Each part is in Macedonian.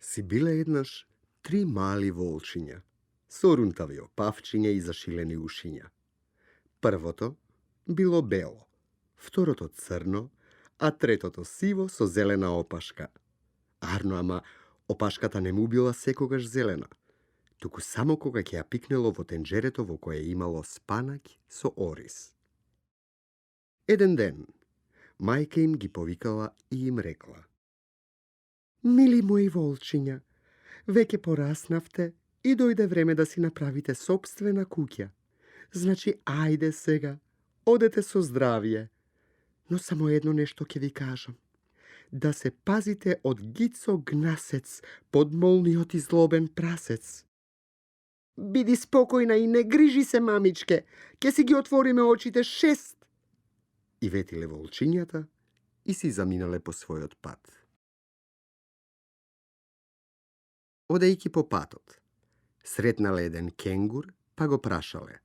Си биле еднаш три мали волчиња, со рунтави опавчиња и зашилени ушиња. Првото било бело, второто црно, а третото сиво со зелена опашка. Арно, ама опашката не му била секогаш зелена, туку само кога ќе ја пикнело во тенџерето во кое имало спанаќ со ориз. Еден ден, мајка им ги повикала и им рекла: Мили мои волчиња, веќе пораснавте и дојде време да си направите сопствена куќа. Значи, ајде сега, одете со здравие. Но само едно нешто ќе ви кажам. Да се пазите од Гицо Гнасец, подмолниот и злобен прасец. Биди спокојна и не грижи се, мамичке, ќе си ги отвориме очите 6. И ветиле волчињата и си заминале по својот пат. Одејќи по патот, сретнале еден кенгур, па го прашале: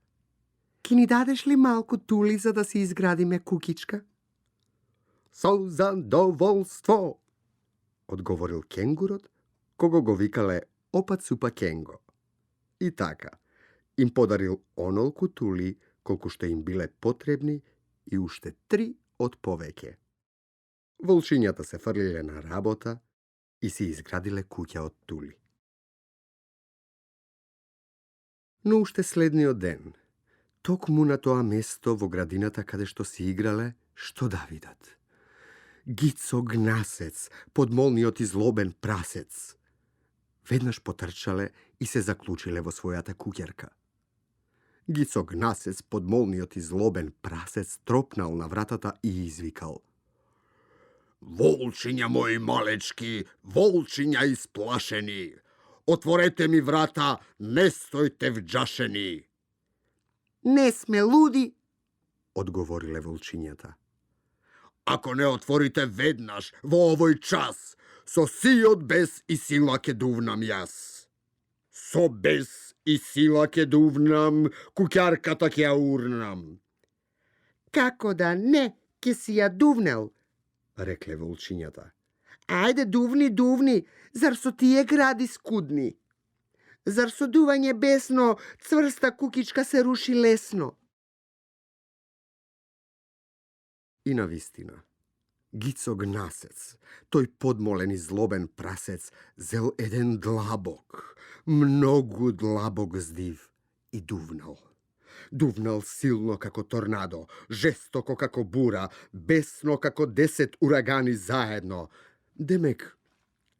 Ки ни дадеш ли малку тули за да си изградиме кукичка? Со задоволство, одговорил кенгурот, кого го викале Опа-цупа Кенго. И така, им подарил онолку тули колку што им биле потребни и уште 3 од повеќе. Волчињата се фрлиле на работа и си изградиле куќа од тули. Но уште следниот ден, токму на тоа место во градината каде што си играле, што да видат? Гицо Гнасец, подмолниот и злобен прасец. Веднаш потрчале и се заклучиле во својата куќерка. Гицо Гнасец, подмолниот и злобен прасец, тропнал на вратата и извикал: Волчиња мои малечки, волчиња исплашени, отворете ми врата, не стојте вџашени. Не сме луди, одговориле волчињата. Ако не отворите веднаш во овој час, со сиот бес и сила ке дувнам јас. Со бес и сила ке дувнам, куќарката ке ја урнам. Како да не, ке си ја дувнел, рекле волчињата. Ајде, дувни, дувни, зар со тие гради скудни? Зар со дување бесно, цврста кукичка се руши лесно? И навистина, Гицо Гнасец, тој подмолен и злобен прасец, зел еден длабок, многу длабок здив и дувнал. Дувнал силно како торнадо, жестоко како бура, бесно како 10 урагани заедно. Демек,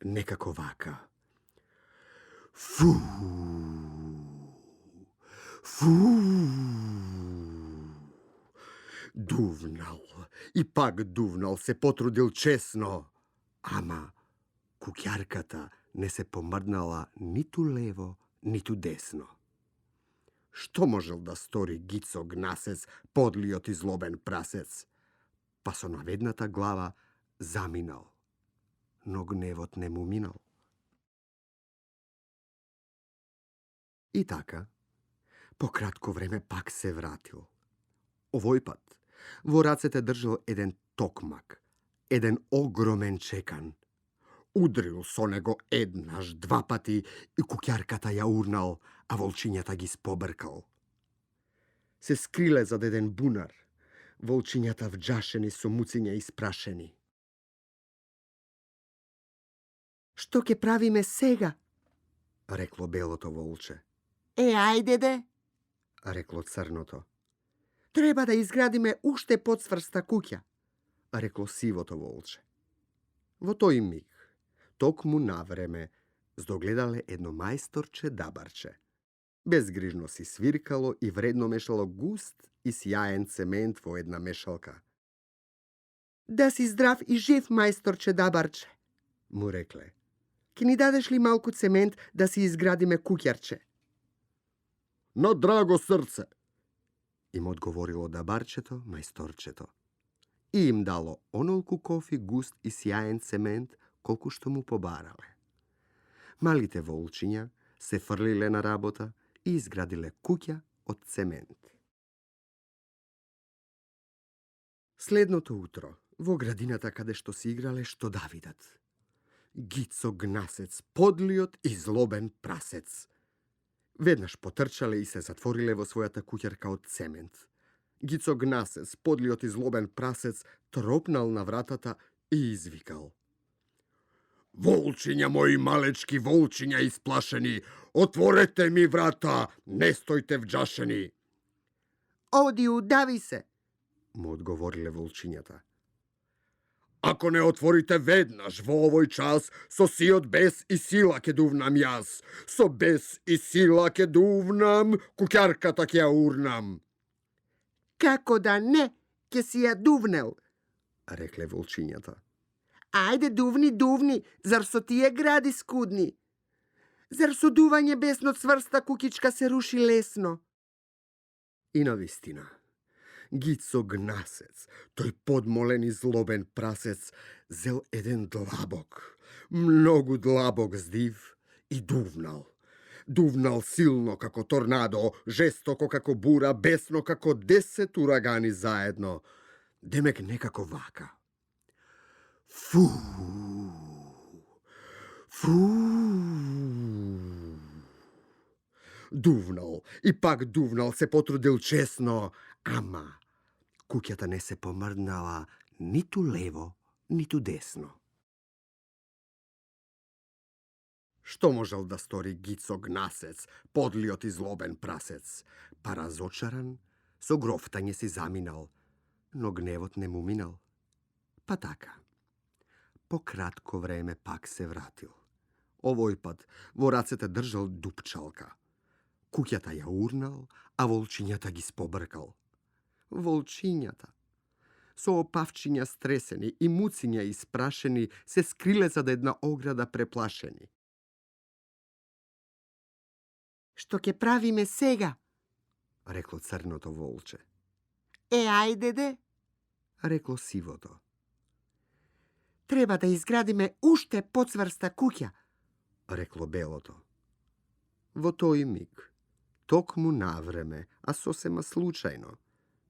некако вака. Фу! Фу! Дувнал и пак дувнал, се потрудил чесно, ама куќарката не се помрднала ниту лево, ниту десно. Што можел да стори Гицо Гнасец, подлиот и злобен прасец? Па со наведната глава заминал, но гневот не му минал. И така, по кратко време пак се вратил. Овој пат во рацете држал еден токмак, еден огромен чекан. Удрил со него еднаш, 2 пати и куќарката ја урнал, а волчињата ги спобркал. Се скриле зад еден бунар, волчињата вџашени со муциња испрашени. Што ќе правиме сега? Рекло белото волче. Ајде де, рекло црното. Треба да изградиме уште подсврста куќа, рекло сивото волче. Во тој миг, токму навреме, здогледале едно мајсторче дабарче. Безгрижно си свиркало и вредно мешало густ и сјаен цемент во една мешалка. Да си здрав и жив, мајсторче дабарче, му рекле. Ке ни дадеш ли малку цемент да си изградиме куќарче? На драго срце, им одговорило дабарчето, мајсторчето. И им дало онолку кофи, густ и сјаен цемент, колку што му побарале. Малите волчиња се фрлиле на работа и изградиле куќа од цемент. Следното утро, во градината каде што си играле, што да видат? Gico gnasec, podliot i zloben prasec. Веднаш потрчале и се затвориле во својата куќерка од цемент. Гицо gnasec, подliот и злобен прасец, тропнал на вратата и извикал: Волчиња мои малечки, волчиња исплашени, отворете ми врата, не стојте вџашени. Оди, удави се, Му одговориле волчињата. Ако не отворите веднаш во овој час, со сиот бес и сила ке дувнам јас. Со бес и сила ке дувнам, куќарката ќе ја урнам. Како да не, ке си ја дувнел. Рекле волчињата. Ајде, дувни, дувни, зар со тие гради скудни? Зар со дување бесно цврста кукичка се руши лесно? И навистина, Гицо gnasec, тој подмолен и злобен прасец, зел еден длабок, многу длабок здив и дувнал. Дувнал силно како торнадо, жестоко како бура, бесно како 10 урагани заедно. Демек некако вака. Фу! Фу! Дувнал и пак дувнал, се потрудил чесно, ама куќата не се помрднала ниту лево, ниту десно. Што можел да стори Гицо gnasec, подлиот и злобен прасец? Па разочаран, со грофтање си заминал, но гневот не му минал. Па така, по кратко време пак се вратил. Овој пат во рацете држал дупчалка. Куќата ја урнал, а волчињата ги спобркал. Волчињата, со опавчиња стресени и муциња испрашени, се скриле зад една ограда преплашени. Што ќе правиме сега? Рекло црното волче. Ајде де, Рекло сивото. треба да изградиме уште поцврста куќа. Рекло белото. Во тој миг, токму навреме, а сосема случајно,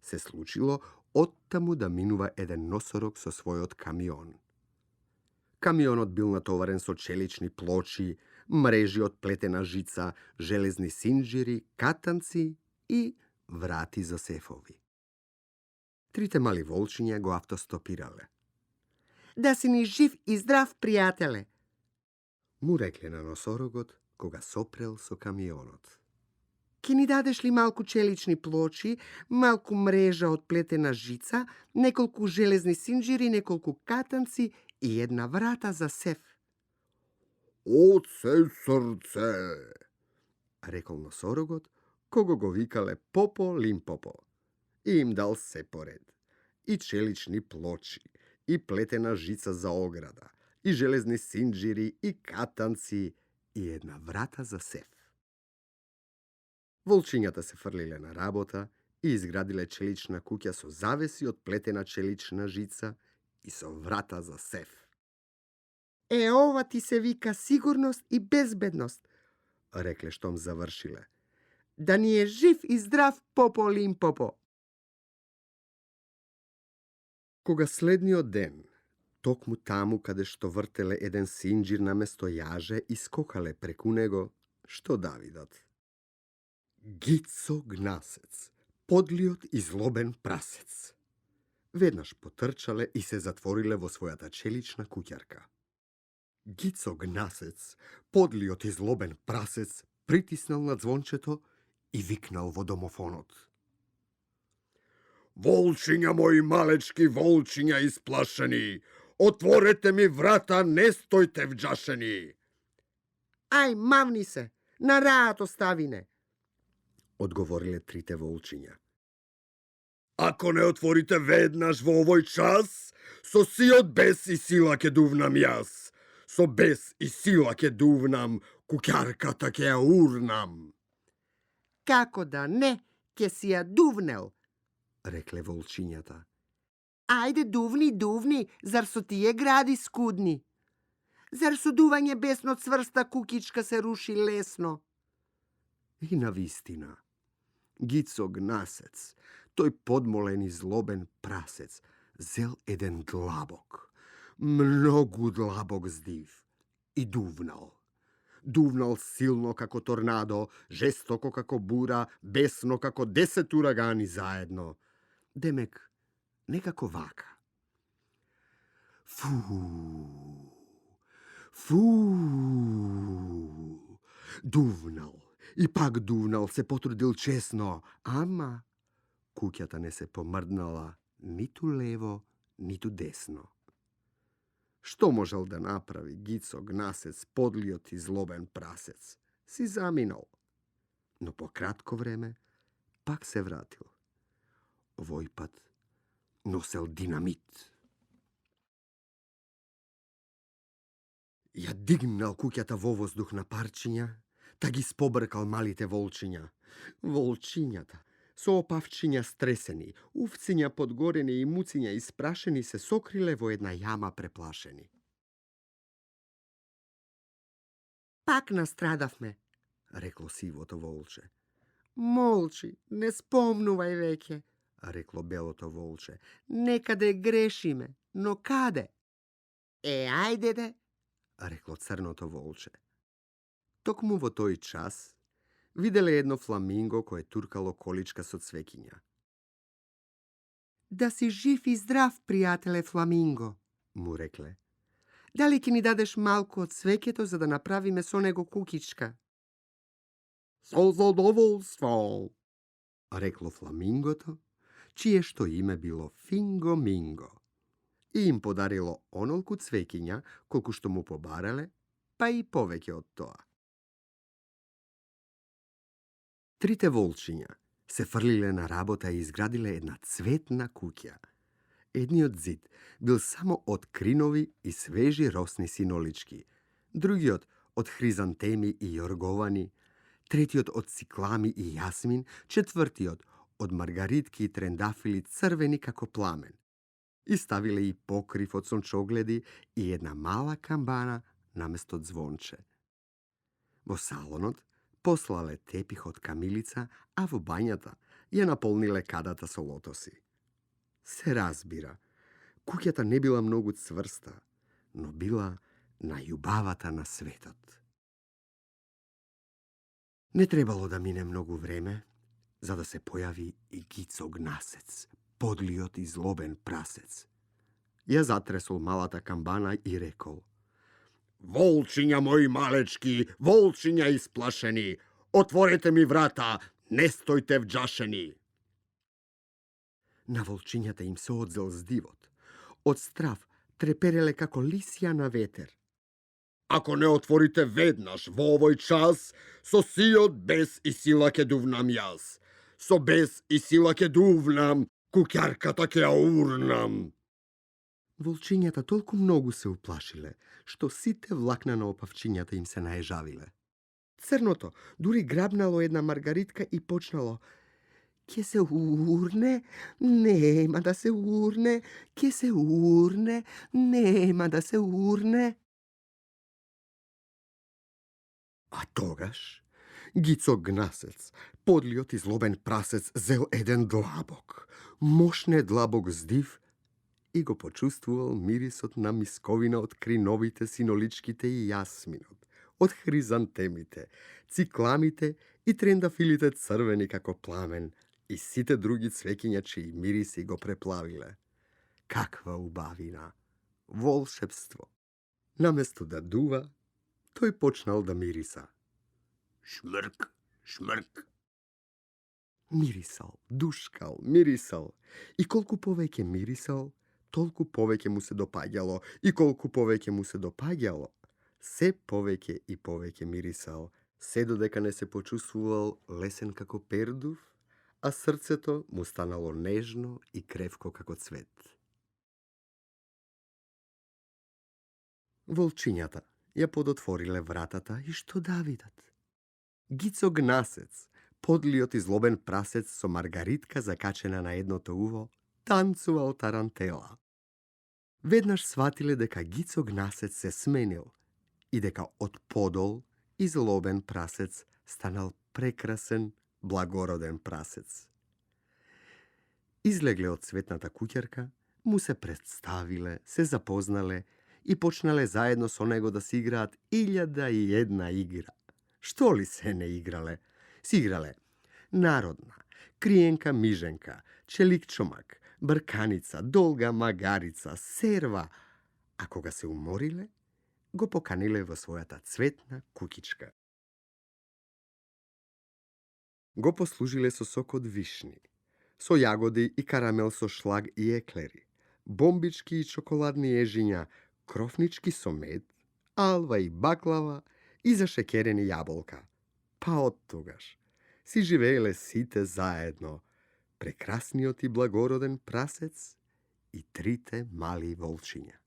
се случило оттаму да минува еден носорог со својот камион. Камионот бил натоварен со челични плочи, мрежи од плетена жица, железни синџири, катанци и врати за сефови. Трите мали волчиња го автостопирале. Да си ни жив и здрав, пријателе. Му рекле на носорогот кога сопрел со камионот. Ке ни дадеш ли малку челични плочи, малку мрежа од плетена жица, неколку железни синџири, неколку катанци и една врата за сеф? Од се срце, рекол носорогот, кого го викале Попо Лимпопо. И им дал се поред. И челични плочи, и плетена жица за ограда, и железни синџири, и катанци, и една врата за сеф. Волчињата се фрлиле на работа и изградиле челична куќа со завеси од плетена челична жица и со врата за сеф. Ова ти се вика сигурност и безбедност. Рекле штом завршиле. Да ни е жив и здрав Попо Лимпопо. Кога следниот ден, токму таму каде што вртеле еден синџир наместо јаже и скокале преку него, што да видат? Гицо gnasec, подлиот и злобен прасец. Веднаш потрчале и се затвориле во својата челична куќарка. Гицо gnasec, подлиот и злобен прасец, притиснал на звончето и викнал во домофонот. Волчиња мои малечки, волчиња исплашени, отворете ми врата, не стојте вџашени. Ај, мавни се, на раат остави не. Одговориле трите волчиња. Ако не отворите веднаш во овој час, со сиот бес и сила ке дувнам јас. Со бес и сила ке дувнам, куќарката ке ја урнам. Како да не, ке си ја дувнел. Рекле волчињата. Ајде, дувни, дувни, зар со тие гради скудни? Зар со дување бесно цврста кукичка се руши лесно? И навистина, Гицо gnasec, тој подмолен и злобен прасец, зел еден длабок, многу длабок здив i duvnal. Duvnal silno kako tornado, žestoko kako bura, besno kako 10 uragani zajedno. Demek, nekako vaka. Fuu, fuu, duvnal. Ipak duvnal se potrudil česno, ama kukjata ne se pomrdnala nitu levo, nitu desno. Što možel da napravi Gico Gnasec, podlijot i zloben prasec? Si zaminal. No po kratko vreme pak se vratil. Vojpad nosel dinamit. Ja dignal kukjata vo vozduh na parčinja, tak i spobrkal malite volčinja. Volčinjata so opavčinja streseni, uvcinja podgoreni i mucinja isprašeni se sokrile vo jedna jama preplašeni. Pak nastradav me, reklo sivoto volče. Molči, ne spomnuvaj veke, reklo beloto volče. Nekade grešime, no kade? Ajdede, reklo crnoto volče. Tok mu vo toj čas videle jedno flamingo koje turkalo količka so cvekinja. Da si živ i zdrav, prijatele flamingo, mu rekle. Da li ki ni dadeš malko od cveketo, za da napravi meso nego kukička? Sa zadovoljstvom, reklo flamingoto, čije što ime bilo Fingo Mingo. I im podarilo onolku cvekinja, koliko što mu pobarale, pa i poveke od toa. Trite volčinja se frlile na rabota i izgradile jedna cvetna kutja. Jedni od zid bil samo od krinovi i sveži rosni sinolički, drugi od hrizantemi i jorgovani, tretji od ciklami i jasmin, četvrti od margaritki i trendafili crveni kako plamen. I stavile i pokriv od sončogledi i jedna mala kambana namesto zvonče. Vo salonot poslale tepih od kamilica, a v banjata je napolnile kadata so lotosi. Se razbira, kukjata ne bila mnogo cvrsta, no bila najubavata na svetot. Ne trebalo da mine mnogo vreme, za da se pojavi i Gico Gnasec, podlijot i zloben prasec. Je zatresul malata kambana i rekol: Volčinja moji malečki, volčinja isplašeni, otvorite mi vrata, ne stojte vđašeni. Na volčinjata im se odzel zdivot. Od strav treperele kako lisja na veter. Ako ne otvorite vednaš vo ovoj čas, so sijot bez i silake duvnam jas. So bez i silake duvnam, kukjarka tak ja urnam. Volčinjata toliko mnogo se uplašile, što site vlakna na opavčinjata im se naježavile. Crnoto duri grabnalo jedna margaritka i počnalo: Kje se urne? Nema da se urne. Kje se urne? Nema da se urne. A togaš, Gico Gnasec, podlijot i zloben prasec, zel eden dlabok, mošne dlabok zdiv, i go počustvoval miris od namiskovina od krinovite sinoličkite i jasminot, od hrizantemite, ciklamite i trendafilite crveni kako plamen, i site drugi cvekinjači i mirisi go preplavile. Kakva ubavina, volšebstvo. Namesto da duva, to je počnal da mirisa. Šmrk, šmrk. Mirisal, duškal, mirisal. I koliko poveke mirisal, toliko poveke mu se dopadjalo. I koliko poveke mu se dopadjalo, se poveke i poveke mirisal. Se dodeka ne se počustvoval lesen kako perduv, a srceto mu stanalo nežno i krevko kako cvet. Volčinjata je podotvorile vratata i što da vidat. Gico Gnasec, podlijot i zloben prasec so margaritka zakačena na jedno to uvo, tancuval tarantela. Vednaš shvatile deka Gico Gnasec se smenil i deka od podol i zloben prasec stanal prekrasen, blagoroden prasec. Izlegle od cvetnata kutjerka, mu se predstavile, se zapoznale i počnele zajedno so него da si igraat 1001 igra. Što li se ne igrale? Sigrale narodna, krijenka miženka, čelik čomak, brkanica, dolga magarica, serva, a koga se umorile, go pokanile v svojata cvetna kukička. Go poslužile so sok od višnji, so jagodi i karamel so šlag i ekleri, bombički i čokoladni ježinja, krofnički so med, alva i baklava i zašekereni jabolka. Pa od togaš si živele site zajedno, prekrasnio ti blagoroden prasec i trite mali volčinja.